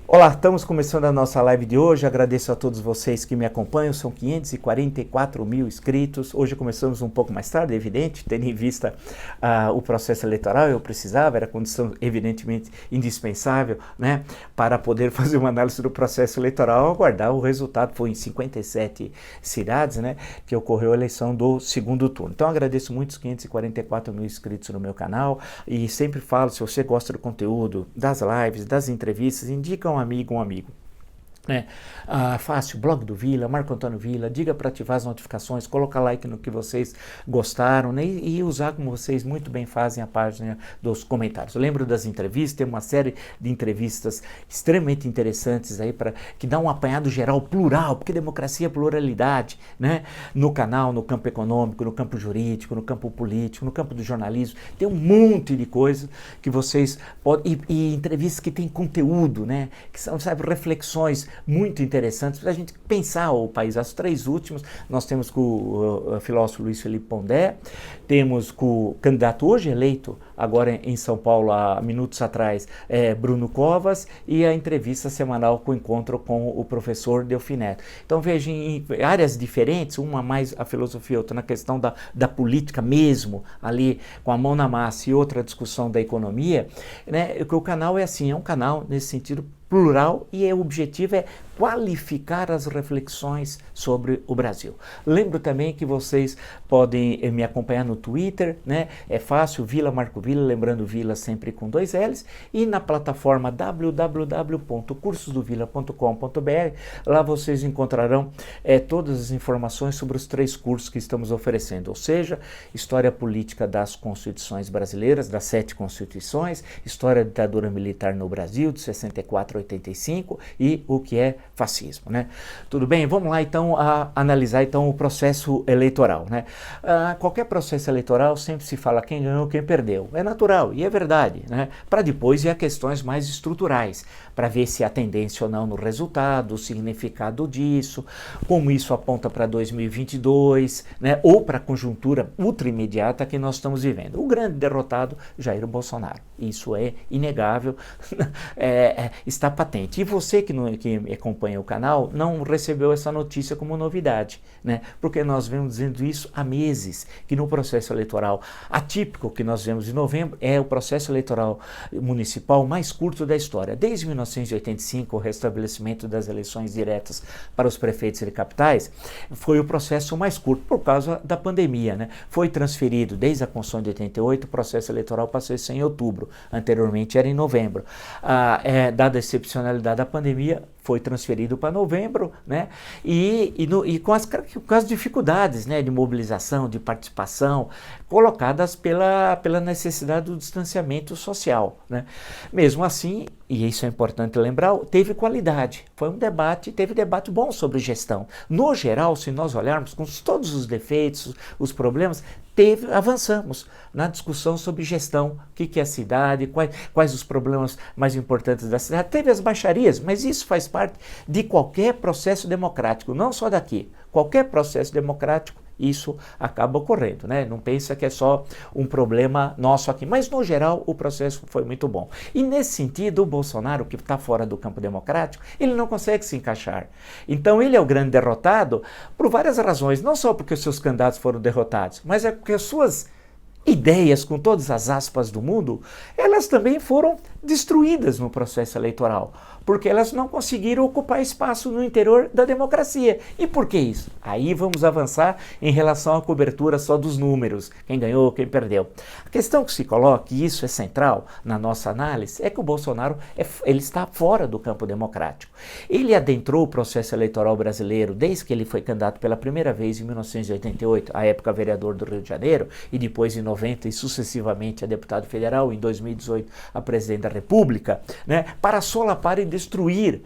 Olá, estamos começando a nossa live de hoje. Agradeço a todos vocês que me acompanham. São 544 mil inscritos. Hoje começamos um pouco mais tarde, é evidente, tendo em vista o processo eleitoral. Eu precisava, era condição evidentemente indispensável, né, para poder fazer uma análise do processo eleitoral. Aguardar o resultado. Foi em 57 cidades, né, que ocorreu a eleição do segundo turno. Então agradeço muito os 544 mil inscritos no meu canal e sempre falo, se você gosta do conteúdo, das lives, das entrevistas, indica um amigo. Fácil, blog do Vila, Marco Antônio Vila, diga para ativar as notificações, colocar like no que vocês gostaram, né, e usar como vocês muito bem fazem a página dos comentários. Eu lembro das entrevistas, tem uma série de entrevistas extremamente interessantes aí que dá um apanhado geral plural, porque democracia é pluralidade, né, no canal, no campo econômico, no campo jurídico, no campo político, no campo do jornalismo, tem um monte de coisa que vocês podem, e entrevistas que tem conteúdo, né, que são, sabe, reflexões muito interessantes para a gente pensar o país. As três últimas, nós temos com o filósofo Luiz Felipe Pondé, temos com o candidato hoje eleito, agora em São Paulo, há minutos atrás, Bruno Covas, e a entrevista semanal com o encontro com o professor Delfim Neto. Então veja, em áreas diferentes, uma mais a filosofia, outra na questão da política mesmo, ali com a mão na massa, e outra a discussão da economia, né? O canal é assim, é um canal nesse sentido plural, e o objetivo é qualificar as reflexões sobre o Brasil. Lembro também que vocês podem me acompanhar no Twitter, né? É fácil, Vila Marco Vila, lembrando Vila sempre com 2 L's, e na plataforma www.cursosdovila.com.br. Lá vocês encontrarão todas as informações sobre os 3 cursos que estamos oferecendo, ou seja, História Política das Constituições Brasileiras, das 7 Constituições, História da Ditadura Militar no Brasil, de 64 a 85, e o que é fascismo, né? Tudo bem? Vamos lá então analisar então o processo eleitoral, né? Qualquer processo eleitoral sempre se fala quem ganhou, quem perdeu. É natural e é verdade, né? Para depois ir a questões mais estruturais, para ver se há tendência ou não no resultado, o significado disso, como isso aponta para 2022, né? Ou para a conjuntura ultra imediata que nós estamos vivendo. O grande derrotado, Jair Bolsonaro. Isso é inegável, está patente. E você que acompanha o canal não recebeu essa notícia como novidade, né? Porque nós vemos dizendo isso há meses, que no processo eleitoral atípico que nós vemos em novembro é o processo eleitoral municipal mais curto da história. Desde 1985, o restabelecimento das eleições diretas para os prefeitos e capitais foi o processo mais curto por causa da pandemia, né? Foi transferido desde a Constituição de 88, o processo eleitoral passou a ser em outubro, anteriormente era em novembro. Dada a excepcionalidade da pandemia, foi transferido para novembro, né? E com as dificuldades, né, de mobilização, de participação, colocadas pela necessidade do distanciamento social, né? Mesmo assim, e isso é importante lembrar, teve qualidade. Foi um debate, teve debate bom sobre gestão. No geral, se nós olharmos com todos os defeitos, os problemas, avançamos na discussão sobre gestão, o que é a cidade, quais os problemas mais importantes da cidade. Teve as baixarias, mas isso faz parte de qualquer processo democrático, não só daqui. Qualquer processo democrático, isso acaba ocorrendo, né? Não pensa que é só um problema nosso aqui, mas no geral o processo foi muito bom. E nesse sentido, o Bolsonaro, que está fora do campo democrático, ele não consegue se encaixar. Então ele é o grande derrotado por várias razões, não só porque os seus candidatos foram derrotados, mas é porque as suas ideias, com todas as aspas do mundo, elas também foram destruídas no processo eleitoral, porque elas não conseguiram ocupar espaço no interior da democracia. E por que isso? Aí vamos avançar em relação à cobertura só dos números, quem ganhou, quem perdeu. A questão que se coloca, e isso é central na nossa análise, é que o Bolsonaro ele está fora do campo democrático. Ele adentrou o processo eleitoral brasileiro desde que ele foi candidato pela primeira vez em 1988, à época vereador do Rio de Janeiro, e depois em 90 e sucessivamente a deputado federal, em 2018 a presidente da República, né, para solapar e destruir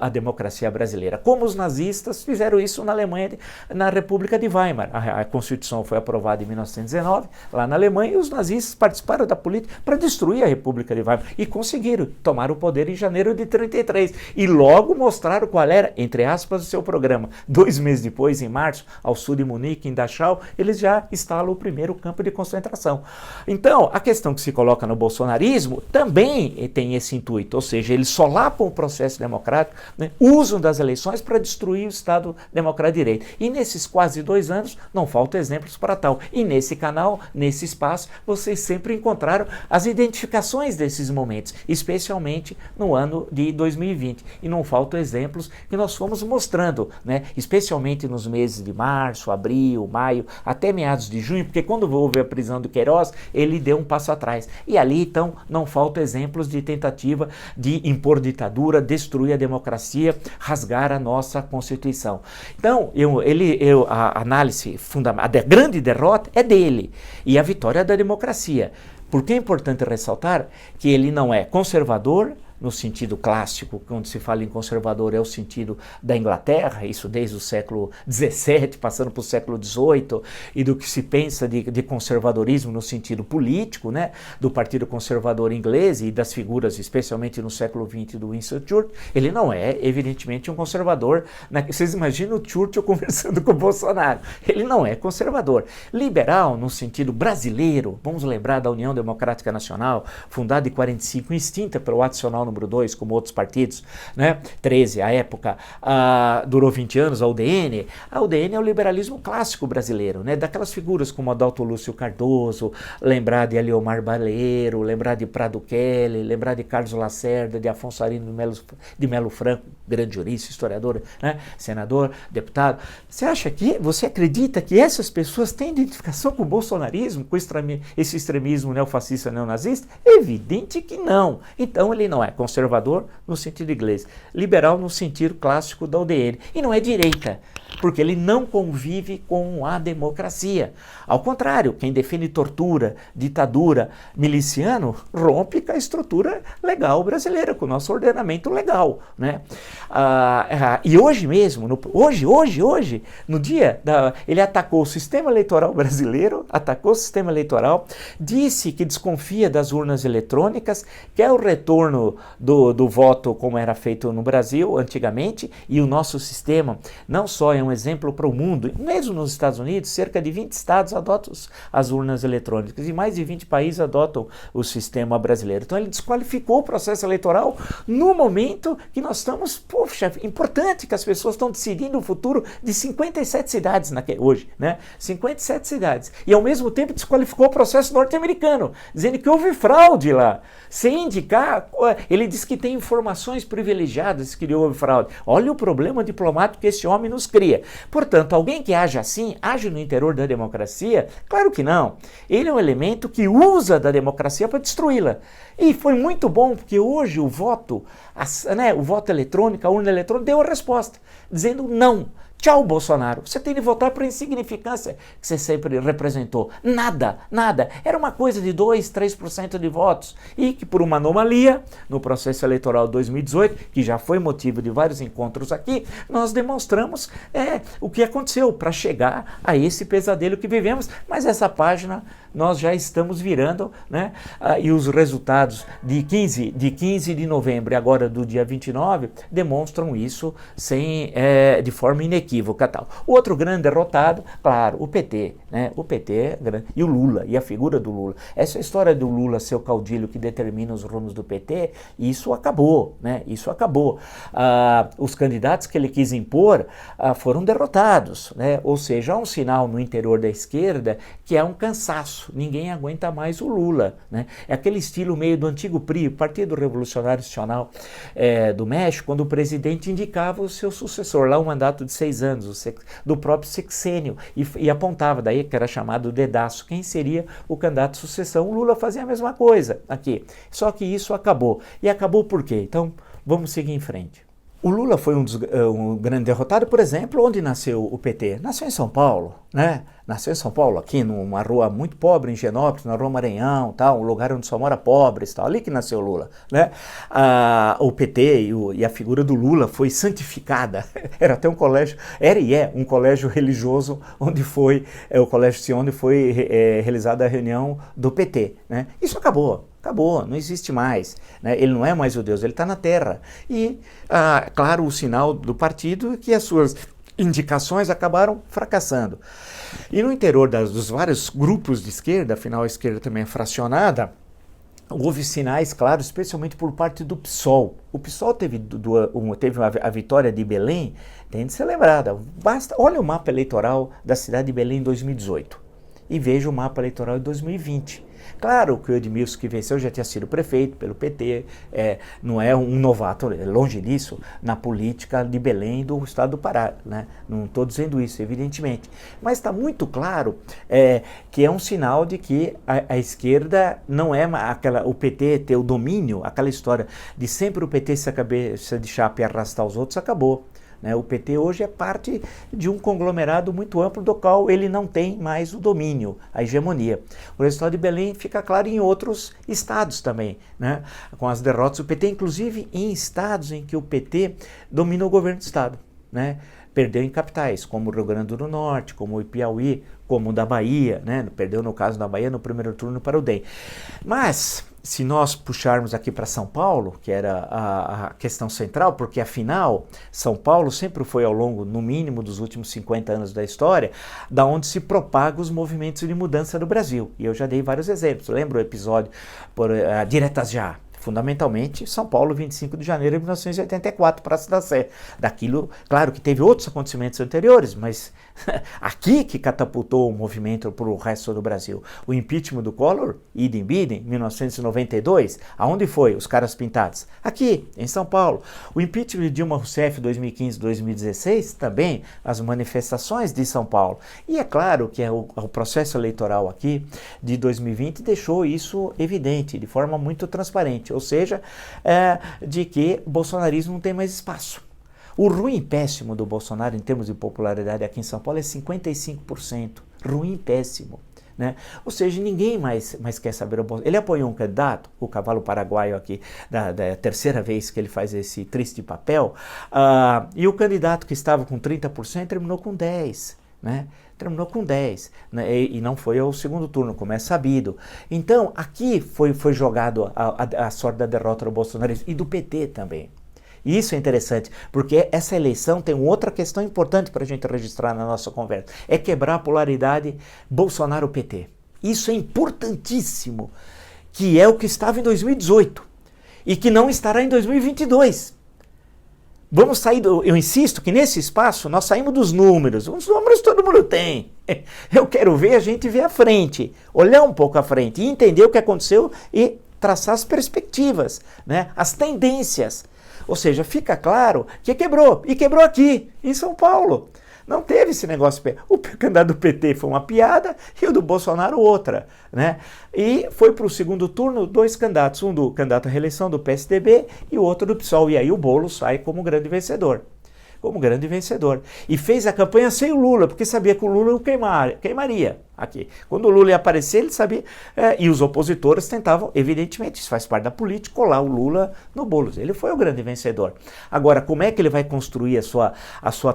a democracia brasileira, como os nazistas fizeram isso na Alemanha, na República de Weimar. A Constituição foi aprovada em 1919, lá na Alemanha, e os nazistas participaram da política para destruir a República de Weimar e conseguiram tomar o poder em janeiro de 1933 e logo mostraram qual era, entre aspas, o seu programa. 2 meses depois, em março, ao sul de Munique, em Dachau, eles já instalam o primeiro campo de concentração. Então, a questão que se coloca no bolsonarismo também tem esse intuito, ou seja, eles solapam o processo democrático, né, usam das eleições para destruir o Estado democrático de direito. E nesses quase 2 anos, não faltam exemplos para tal. E nesse canal, nesse espaço, vocês sempre encontraram as identificações desses momentos, especialmente no ano de 2020. E não faltam exemplos que nós fomos mostrando, né, especialmente nos meses de março, abril, maio, até meados de junho, porque quando houve a prisão do Queiroz, ele deu um passo atrás. E ali, então, não faltam exemplos de tentativa de impor ditadura, destruir a democracia, rasgar a nossa Constituição. Então, a análise fundamental, a grande derrota é dele e a vitória da democracia. Porque é importante ressaltar que ele não é conservador, no sentido clássico, quando se fala em conservador é o sentido da Inglaterra, isso desde o século XVII, passando para o século XVIII, e do que se pensa de conservadorismo no sentido político, né, do Partido Conservador inglês e das figuras, especialmente no século XX, do Winston Churchill. Ele não é, evidentemente, um conservador. Vocês imaginam o Churchill conversando com o Bolsonaro. Ele não é conservador. Liberal, no sentido brasileiro, vamos lembrar da União Democrática Nacional, fundada em 1945, extinta pelo Ato Nacional número 2, como outros partidos, né? 13, à época, durou 20 anos, a UDN. A UDN é o liberalismo clássico brasileiro, né? Daquelas figuras como Adalto Lúcio Cardoso, lembrar de Eliomar Baleiro, lembrar de Prado Kelly, lembrar de Carlos Lacerda, de Afonso Arino de Melo Franco, grande jurista, historiador, né? Senador, deputado. Você acredita que essas pessoas têm identificação com o bolsonarismo, com esse extremismo neofascista, neonazista? Evidente que não. Então ele não é conservador no sentido inglês, liberal no sentido clássico da UDN. E não é direita, porque ele não convive com a democracia. Ao contrário, quem defende tortura, ditadura, miliciano, rompe com a estrutura legal brasileira, com o nosso ordenamento legal, né? E hoje mesmo, hoje, no dia, ele atacou o sistema eleitoral brasileiro, disse que desconfia das urnas eletrônicas, quer o retorno do voto como era feito no Brasil antigamente, e o nosso sistema não só é um exemplo para o mundo, mesmo nos Estados Unidos, cerca de 20 estados adotam as urnas eletrônicas e mais de 20 países adotam o sistema brasileiro. Então ele desqualificou o processo eleitoral no momento que nós estamos, importante que as pessoas estão decidindo o futuro de 57 cidades hoje, né? 57 cidades. E ao mesmo tempo desqualificou o processo norte-americano, dizendo que houve fraude lá. Sem indicar, ele diz que tem informações privilegiadas que houve fraude. Olha o problema diplomático que esse homem nos cria. Portanto, alguém que age assim, age no interior da democracia? Claro que não. Ele é um elemento que usa da democracia para destruí-la. E foi muito bom, porque hoje o voto, o voto eletrônico, a urna eletrônica, deu a resposta, dizendo não. Tchau, Bolsonaro. Você tem de votar por insignificância que você sempre representou. Nada. Era uma coisa de 2%, 3% de votos. E que por uma anomalia, no processo eleitoral de 2018, que já foi motivo de vários encontros aqui, nós demonstramos o que aconteceu para chegar a esse pesadelo que vivemos. Mas essa página nós já estamos virando, né? E os resultados de 15 de novembro e agora do dia 29 demonstram isso de forma inequívoca. Tal. O outro grande derrotado, claro, o PT, né? O PT e o Lula, e a figura do Lula. Essa história do Lula ser o caudilho que determina os rumos do PT, isso acabou, né? Isso acabou. Os candidatos que ele quis impor foram derrotados, né? Ou seja, há um sinal no interior da esquerda que é um cansaço. Ninguém aguenta mais o Lula, né? É aquele estilo meio do antigo PRI, Partido Revolucionário Institucional do México, quando o presidente indicava o seu sucessor, lá um mandato de 6 anos, do próprio sexênio, e apontava daí que era chamado dedaço, quem seria o candidato de sucessão. O Lula fazia a mesma coisa aqui, só que isso acabou. E acabou por quê? Então, vamos seguir em frente. O Lula foi um grande derrotado, por exemplo, onde nasceu o PT? Nasceu em São Paulo, né? nasceu em São Paulo, aqui numa rua muito pobre, em Genópolis, na Rua Maranhão, tal, um lugar onde só mora pobres, tal, ali que nasceu o Lula, né? O PT e a figura do Lula foi santificada, era até um colégio, era e é um colégio religioso, onde foi, o Colégio Sião, onde foi realizada a reunião do PT, né? Isso acabou, não existe mais, né? Ele não é mais o Deus, ele está na terra. E, claro, o sinal do partido é que as suas indicações acabaram fracassando. E no interior dos vários grupos de esquerda, afinal a esquerda também é fracionada, houve sinais claros, especialmente por parte do PSOL. O PSOL teve a vitória de Belém, tem de ser lembrada. Olha o mapa eleitoral da cidade de Belém em 2018 e veja o mapa eleitoral de 2020. Claro que o Edmilson que venceu já tinha sido prefeito pelo PT, não é um novato, longe disso, na política de Belém do estado do Pará, né? Não estou dizendo isso, evidentemente. Mas está muito claro que é um sinal de que a esquerda não é o PT ter o domínio, aquela história de sempre o PT ser a cabeça de chapa e arrastar os outros, acabou. O PT hoje é parte de um conglomerado muito amplo do qual ele não tem mais o domínio, a hegemonia. O resultado de Belém fica claro em outros estados também, né? Com as derrotas do PT, inclusive em estados em que o PT domina o governo do estado, né? Perdeu em capitais, como o Rio Grande do Norte, como o Piauí, como o da Bahia, né? Perdeu no caso da Bahia no primeiro turno para o DEM. Mas se nós puxarmos aqui para São Paulo, que era a questão central, porque afinal São Paulo sempre foi ao longo, no mínimo, dos últimos 50 anos da história, da onde se propagam os movimentos de mudança do Brasil. E eu já dei vários exemplos. Lembra o episódio Diretas Já? Fundamentalmente, São Paulo, 25 de janeiro de 1984, Praça da Sé. Daquilo, claro que teve outros acontecimentos anteriores, mas aqui que catapultou o movimento para o resto do Brasil. O impeachment do Collor, idem bidem, 1992, aonde foi os caras pintados? Aqui, em São Paulo. O impeachment de Dilma Rousseff, 2015-2016, também as manifestações de São Paulo. E é claro que o processo eleitoral aqui de 2020 deixou isso evidente, de forma muito transparente. Ou seja, de que o bolsonarismo não tem mais espaço. O ruim péssimo do Bolsonaro em termos de popularidade aqui em São Paulo é 55%. Ruim péssimo. Né? Ou seja, ninguém mais quer saber o Bolsonaro. Ele apoiou um candidato, o cavalo paraguaio aqui, da terceira vez que ele faz esse triste papel, e o candidato que estava com 30% terminou com 10%. Né? Terminou com 10, né? E não foi ao segundo turno, como é sabido. Então, aqui foi jogado a sorte da derrota do Bolsonaro e do PT também. E isso é interessante, porque essa eleição tem outra questão importante para a gente registrar na nossa conversa. É quebrar a polaridade Bolsonaro-PT. Isso é importantíssimo, que é o que estava em 2018 e que não estará em 2022. Vamos sair eu insisto que nesse espaço nós saímos dos números. Os números todo mundo tem. Eu quero ver a gente ver à frente, olhar um pouco à frente e entender o que aconteceu e traçar as perspectivas, né? As tendências. Ou seja, fica claro que quebrou. E quebrou aqui, em São Paulo. Não teve esse negócio. O candidato do PT foi uma piada e o do Bolsonaro outra. Né? E foi para o segundo turno 2 candidatos. Um do candidato à reeleição do PSDB e o outro do PSOL. E aí o Boulos sai como grande vencedor. E fez a campanha sem o Lula, porque sabia que o Lula o queimaria aqui. Quando o Lula ia aparecer, ele sabia, e os opositores tentavam, evidentemente, isso faz parte da política, colar o Lula no Boulos. Ele foi o grande vencedor. Agora, como é que ele vai construir a sua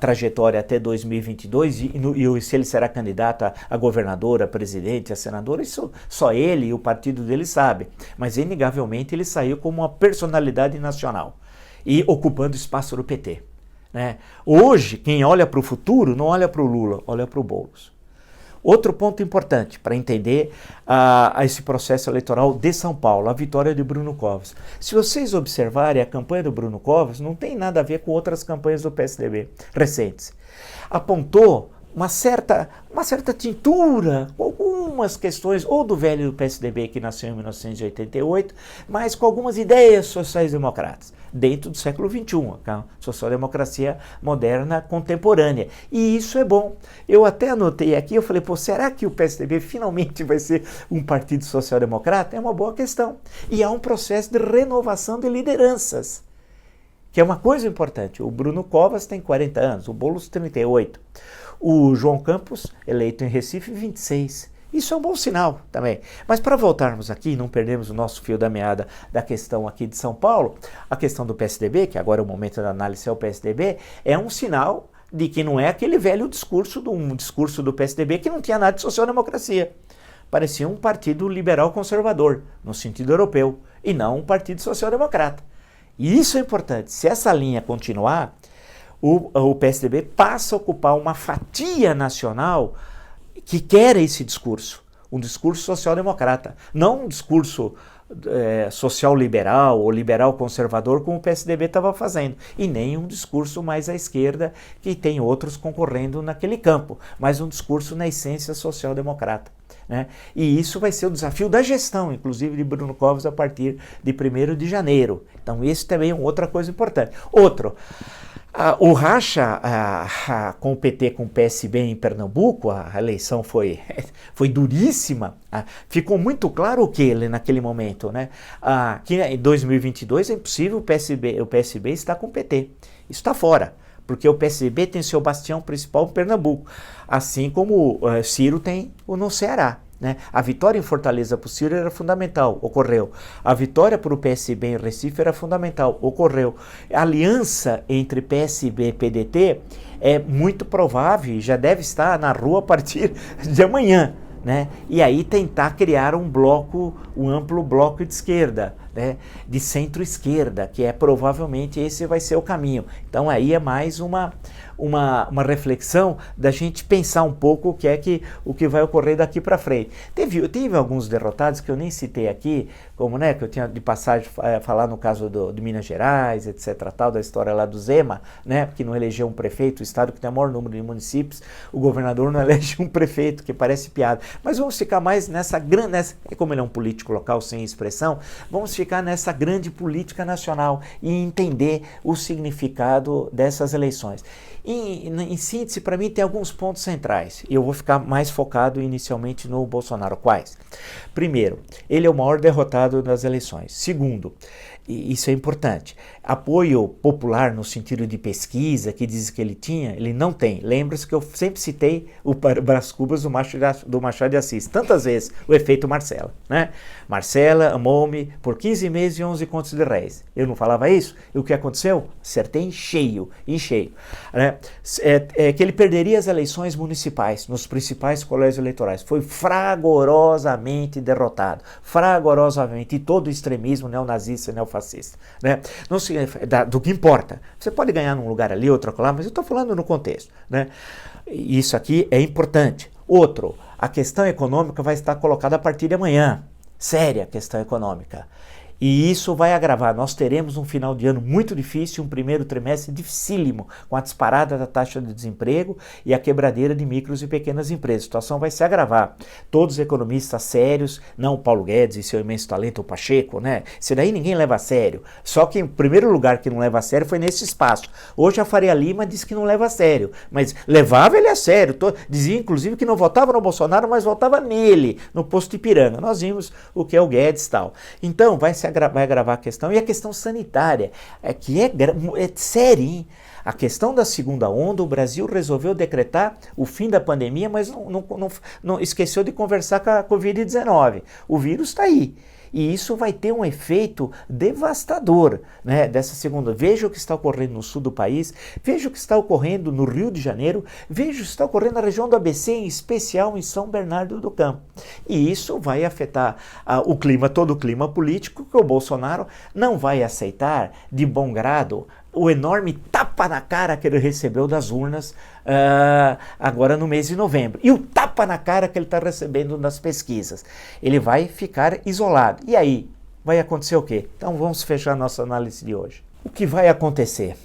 trajetória até 2022 e se ele será candidato a governador, a presidente, a senador, isso só ele e o partido dele sabe. Mas, inegavelmente, ele saiu como uma personalidade nacional e ocupando espaço do PT. Né? Hoje, quem olha para o futuro não olha para o Lula, olha para o Boulos. Outro ponto importante para entender esse processo eleitoral de São Paulo, a vitória de Bruno Covas. Se vocês observarem, a campanha do Bruno Covas não tem nada a ver com outras campanhas do PSDB recentes. Apontou uma certa tintura, algumas questões, ou do velho PSDB que nasceu em 1988, mas com algumas ideias sociais-democratas, dentro do século XXI, a social-democracia moderna contemporânea. E isso é bom. Eu até anotei aqui, eu falei, será que o PSDB finalmente vai ser um partido social-democrata? É uma boa questão. E há um processo de renovação de lideranças. que é uma coisa importante. O Bruno Covas tem 40 anos, o Boulos 38. O João Campos, eleito em Recife, 26. Isso é um bom sinal também. Mas para voltarmos aqui, não perdermos o nosso fio da meada da questão aqui de São Paulo, a questão do PSDB, que agora é o momento da análise é o PSDB, é um sinal de que não é aquele velho discurso do PSDB que não tinha nada de social-democracia. Parecia um partido liberal conservador, no sentido europeu, e não um partido social-democrata. E isso é importante. Se essa linha continuar, o PSDB passa a ocupar uma fatia nacional que quer esse discurso, um discurso social-democrata, não um discurso social-liberal ou liberal-conservador como o PSDB estava fazendo, e nem um discurso mais à esquerda que tem outros concorrendo naquele campo, mas um discurso na essência social-democrata. Né? E isso vai ser o desafio da gestão, inclusive de Bruno Covas, a partir de 1º de janeiro. Então, esse também é outra coisa importante. Outro, o racha com o PT, com o PSB em Pernambuco, a eleição foi duríssima. Ficou muito claro o que naquele momento, né? Que em 2022 é impossível o PSB estar com o PT. Isso está fora, porque o PSB tem seu bastião principal em Pernambuco, assim como Ciro tem no Ceará. Né? A vitória em Fortaleza para o Ciro era fundamental, ocorreu. A vitória para o PSB em Recife era fundamental, ocorreu. A aliança entre PSB e PDT é muito provável, já deve estar na rua a partir de amanhã. Né? E aí tentar criar um amplo bloco de esquerda, né? De centro-esquerda, que provavelmente esse vai ser o caminho. Então aí é mais uma reflexão da gente pensar um pouco o que vai ocorrer daqui para frente. Teve alguns derrotados que eu nem citei aqui, como, né, que eu tinha de passagem falar no caso de Minas Gerais, etc, tal, da história lá do Zema, né, que não elegeu um prefeito, o estado que tem o maior número de municípios, o governador não elege um prefeito, que parece piada. Mas vamos ficar mais como ele é um político local sem expressão, vamos ficar nessa grande política nacional e entender o significado dessas eleições. Em síntese, para mim tem alguns pontos centrais. Eu vou ficar mais focado inicialmente no Bolsonaro. Quais? Primeiro, ele é o maior derrotado das eleições. Segundo, e isso é importante, apoio popular no sentido de pesquisa, que diz que ele tinha, ele não tem. Lembra-se que eu sempre citei o Brás Cubas do Machado de Assis, tantas vezes, o efeito Marcela. Né? Marcela amou-me por 15 meses e 11 contos de réis. Eu não falava isso? E o que aconteceu? Acertei em cheio. Né? Que ele perderia as eleições municipais nos principais colégios eleitorais. Foi fragorosamente derrotado. Fragorosamente. E todo o extremismo neonazista e neofascista. Né? Do que importa. Você pode ganhar num lugar ali, outro lá, mas eu estou falando no contexto. Né? Isso aqui é importante. Outro, a questão econômica vai estar colocada a partir de amanhã. Séria questão econômica. E isso vai agravar. Nós teremos um final de ano muito difícil, um primeiro trimestre dificílimo, com a disparada da taxa de desemprego e a quebradeira de micros e pequenas empresas. A situação vai se agravar. Todos os economistas sérios, não o Paulo Guedes e seu imenso talento, o Pacheco, né? Isso daí ninguém leva a sério. Só que em primeiro lugar que não leva a sério foi nesse espaço. Hoje a Faria Lima disse que não leva a sério, mas levava ele a sério. Dizia inclusive que não votava no Bolsonaro, mas votava nele, no posto Ipiranga. Nós vimos o que é o Guedes e tal. Então vai agravar a questão, e a questão sanitária, que é séria, hein? A questão da segunda onda, o Brasil resolveu decretar o fim da pandemia, mas não esqueceu de conversar com a Covid-19. O vírus está aí. E isso vai ter um efeito devastador, né, dessa segunda. Veja o que está ocorrendo no sul do país, veja o que está ocorrendo no Rio de Janeiro, veja o que está ocorrendo na região do ABC, em especial em São Bernardo do Campo. E isso vai afetar todo o clima político, que o Bolsonaro não vai aceitar de bom grado o enorme tapa na cara que ele recebeu das urnas agora no mês de novembro. E o tapa na cara que ele está recebendo nas pesquisas. Ele vai ficar isolado. E aí? Vai acontecer o quê? Então vamos fechar nossa análise de hoje. O que vai acontecer?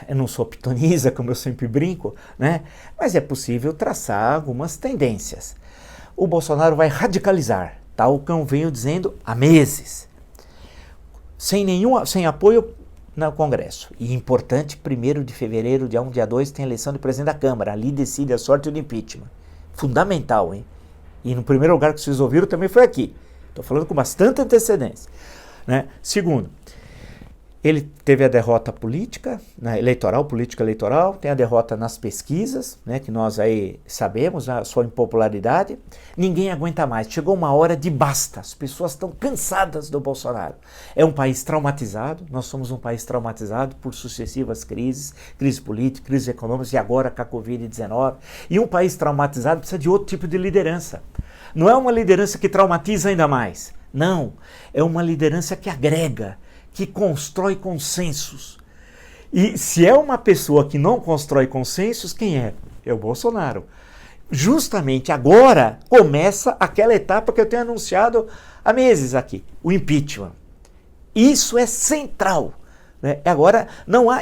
Eu não sou pitonisa, como eu sempre brinco, né? Mas é possível traçar algumas tendências. O Bolsonaro vai radicalizar, tal como eu venho dizendo há meses. Sem apoio no Congresso. E importante, 1º de fevereiro, dia 1, dia 2, tem a eleição de presidente da Câmara. Ali decide a sorte do impeachment. Fundamental, hein? E no primeiro lugar que vocês ouviram também foi aqui. Estou falando com bastante antecedência. Né? Segundo, Ele teve a derrota política, né, política eleitoral, tem a derrota nas pesquisas, né, que nós aí sabemos, a sua impopularidade. Ninguém aguenta mais. Chegou uma hora de basta. As pessoas estão cansadas do Bolsonaro. É um país traumatizado, nós somos um país traumatizado por sucessivas crises, crise política, crise econômica e agora com a Covid-19. E um país traumatizado precisa de outro tipo de liderança. Não é uma liderança que traumatiza ainda mais. Não, é uma liderança que agrega, que constrói consensos. E se é uma pessoa que não constrói consensos, quem é? É o Bolsonaro. Justamente agora começa aquela etapa que eu tenho anunciado há meses aqui, o impeachment. Isso é central. Né? Agora,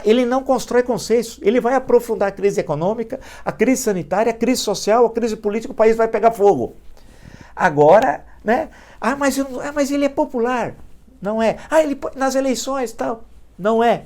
ele não constrói consenso, ele vai aprofundar a crise econômica, a crise sanitária, a crise social, a crise política, o país vai pegar fogo. Agora, né? Mas ele é popular. Não é. Ele nas eleições e tal. Não é.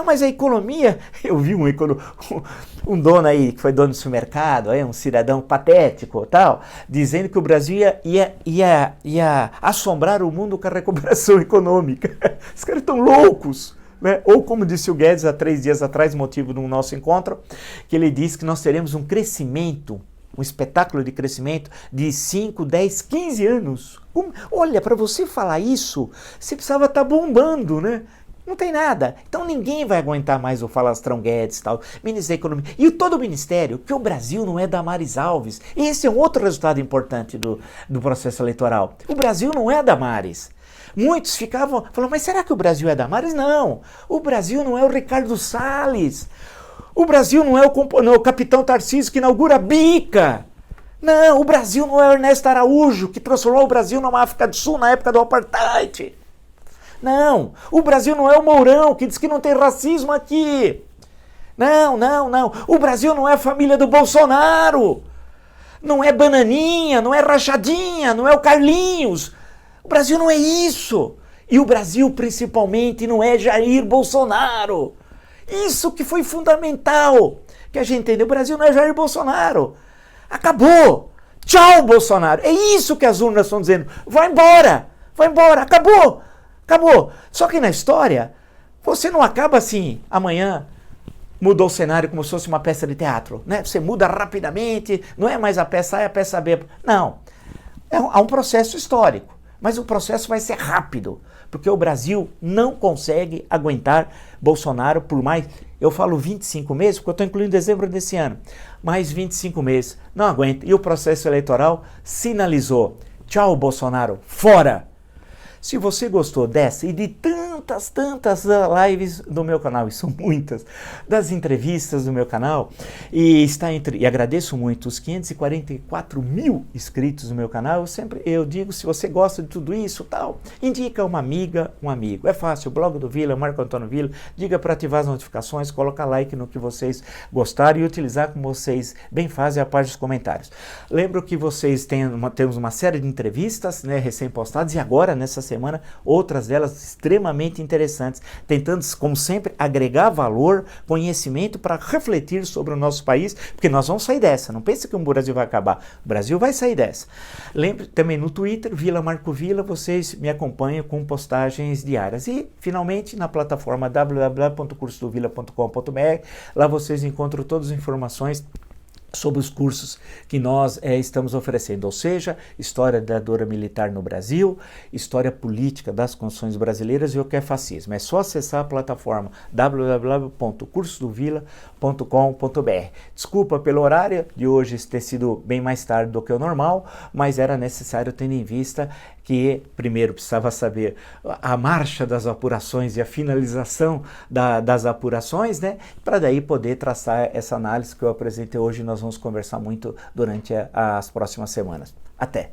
Mas a economia... Eu vi um dono aí, que foi dono do supermercado, um cidadão patético tal, dizendo que o Brasil ia assombrar o mundo com a recuperação econômica. Os caras estão loucos. Né? Ou como disse o Guedes há 3 dias atrás, motivo do nosso encontro, que ele disse que nós teremos um crescimento, um espetáculo de crescimento de 5, 10, 15 anos. Olha, para você falar isso, você precisava estar bombando, né? Não tem nada. Então ninguém vai aguentar mais o falastrão Guedes e tal, ministro da Economia. E todo o ministério, que o Brasil não é Damares Alves. Esse é um outro resultado importante do processo eleitoral. O Brasil não é Damares. Muitos falavam, mas será que o Brasil é Damares? Não. O Brasil não é o Ricardo Salles. O Brasil não é o capitão Tarcísio que inaugura a bica. Não, o Brasil não é o Ernesto Araújo que transformou o Brasil numa África do Sul na época do apartheid. Não, o Brasil não é o Mourão que diz que não tem racismo aqui. Não. O Brasil não é a família do Bolsonaro. Não é Bananinha, não é Rachadinha, não é o Carlinhos. O Brasil não é isso. E o Brasil principalmente não é Jair Bolsonaro. Isso que foi fundamental, que a gente entendeu. O Brasil não é Jair Bolsonaro. Acabou. Tchau, Bolsonaro. É isso que as urnas estão dizendo. Vai embora. Acabou. Só que na história, você não acaba assim, amanhã mudou o cenário como se fosse uma peça de teatro. Né? Você muda rapidamente, não é mais a peça A, é a peça B. Não. Há um processo histórico. Mas o processo vai ser rápido, porque o Brasil não consegue aguentar Bolsonaro por mais, eu falo 25 meses, porque eu estou incluindo dezembro desse ano, mais 25 meses, não aguenta. E o processo eleitoral sinalizou, tchau Bolsonaro, fora! Se você gostou dessa e de tantas lives do meu canal, e são muitas, das entrevistas do meu canal, e agradeço muito os 544 mil inscritos no meu canal, eu digo, se você gosta de tudo isso, tal, indica uma amiga, um amigo. É fácil, blog do Vila, Marco Antônio Vila, diga para ativar as notificações, colocar like no que vocês gostaram e utilizar como vocês bem fazem a parte dos comentários. Lembro que vocês temos uma série de entrevistas, né, recém-postadas, e agora, nessa semana, outras delas extremamente interessantes, tentando, como sempre, agregar valor, conhecimento para refletir sobre o nosso país, porque nós vamos sair dessa, não pense que o Brasil vai acabar, o Brasil vai sair dessa. Lembre também no Twitter, Vila Marco Vila, vocês me acompanham com postagens diárias. E, finalmente, na plataforma www.cursodovila.com.br, lá vocês encontram todas as informações sobre os cursos que nós estamos oferecendo, ou seja, História da ditadura militar no Brasil, História política das constituições brasileiras e o que é fascismo. É só acessar a plataforma www.cursodovila.com.br. Desculpa pelo horário de hoje ter sido bem mais tarde do que o normal, mas era necessário tendo em vista que primeiro precisava saber a marcha das apurações e a finalização das apurações, né, para daí poder traçar essa análise que eu apresentei hoje. Nós vamos conversar muito durante as próximas semanas. Até!